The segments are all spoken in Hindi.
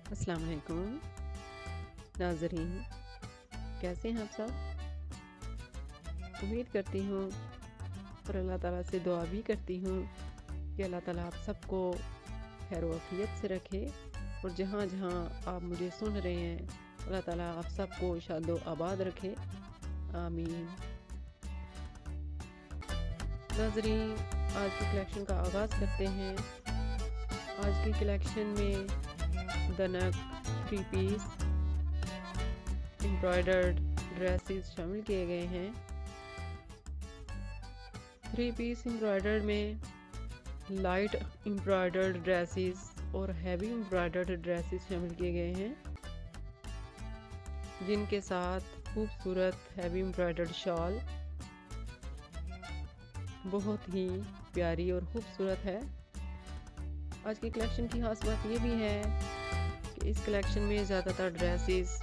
अस्सलाम वालेकुम नाज़रीन, कैसे हैं आप सब। उम्मीद करती हूँ और अल्लाह ताला से दुआ भी करती हूँ कि अल्लाह ताला आप सबको खैर वफ़ियत से रखे और जहाँ जहाँ आप मुझे सुन रहे हैं अल्लाह ताला आप सबको शादो आबाद रखे, आमीन। नाज़रीन, आज की कलेक्शन का आगाज़ करते हैं। आज की कलेक्शन में दनक 3 पीस एम्ब्रॉयडर्ड ड्रेसेस शामिल किए गए हैं। 3 पीस एम्ब्रॉयडर्ड में लाइट एम्ब्रॉयडर्ड ड्रेसेस और हैवी एम्ब्रॉयडर्ड ड्रेसेस शामिल किए गए हैं, जिनके साथ खूबसूरत हैवी एम्ब्रॉयडर्ड शॉल बहुत ही प्यारी और खूबसूरत है। आज की कलेक्शन की खास बात ये भी है कि इस कलेक्शन में ज़्यादातर ड्रेसेस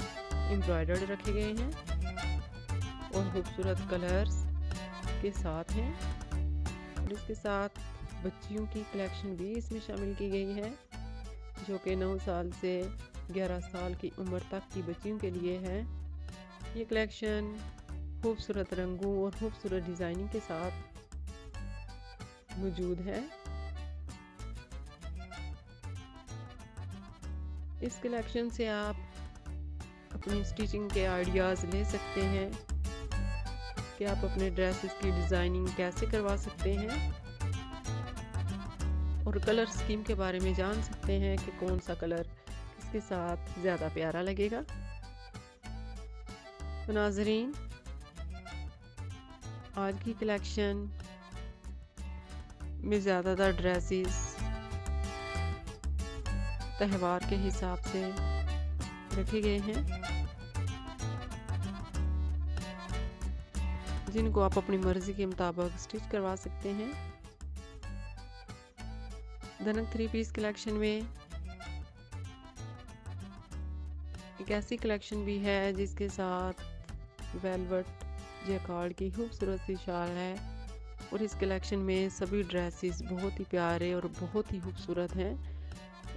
एम्ब्रॉयडर्ड रखे गए हैं और खूबसूरत कलर्स के साथ हैं। और इसके साथ बच्चियों की कलेक्शन भी इसमें शामिल की गई है, जो कि 9 साल से 11 साल की उम्र तक की बच्चियों के लिए है। ये कलेक्शन खूबसूरत रंगों और खूबसूरत डिज़ाइनिंग के साथ मौजूद है। इस कलेक्शन से आप अपनी स्टिचिंग के आइडियाज़ ले सकते हैं कि आप अपने ड्रेसेस की डिज़ाइनिंग कैसे करवा सकते हैं और कलर स्कीम के बारे में जान सकते हैं कि कौन सा कलर इसके साथ ज़्यादा प्यारा लगेगा। तो नाज़रीन, आज की कलेक्शन में ज़्यादातर ड्रेसेस त्यौहार के हिसाब से रखे गए हैं, जिनको आप अपनी मर्जी के मुताबिक स्टिच करवा सकते हैं। दनक 3 पीस कलेक्शन में एक ऐसी कलेक्शन भी है जिसके साथ वेलवेट जैकार्ड की खूबसूरत सी शाल है और इस कलेक्शन में सभी ड्रेसेस बहुत ही प्यारे और बहुत ही खूबसूरत हैं।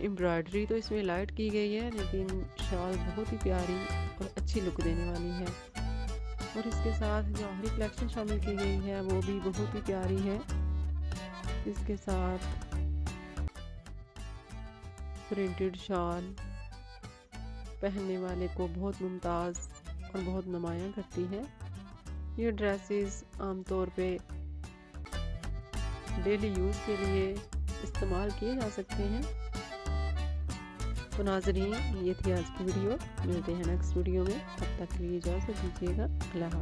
एम्ब्रॉयडरी तो इसमें लाइट की गई है, लेकिन शाल बहुत ही प्यारी और अच्छी लुक देने वाली है। और इसके साथ जो आखिरी कलेक्शन शामिल की गई है वो भी बहुत ही प्यारी है। इसके साथ प्रिंटेड शॉल पहनने वाले को बहुत मुमताज़ और बहुत नुमायां करती है। ये ड्रेसेस आमतौर पे डेली यूज़ के लिए इस्तेमाल किए जा सकते हैं। तो नाज़रीन, ये थी आज की वीडियो। मिलते हैं नेक्स्ट वीडियो में, तब तक के लिए इजाज़त दीजिएगा। अल्लाह हाफ़िज़।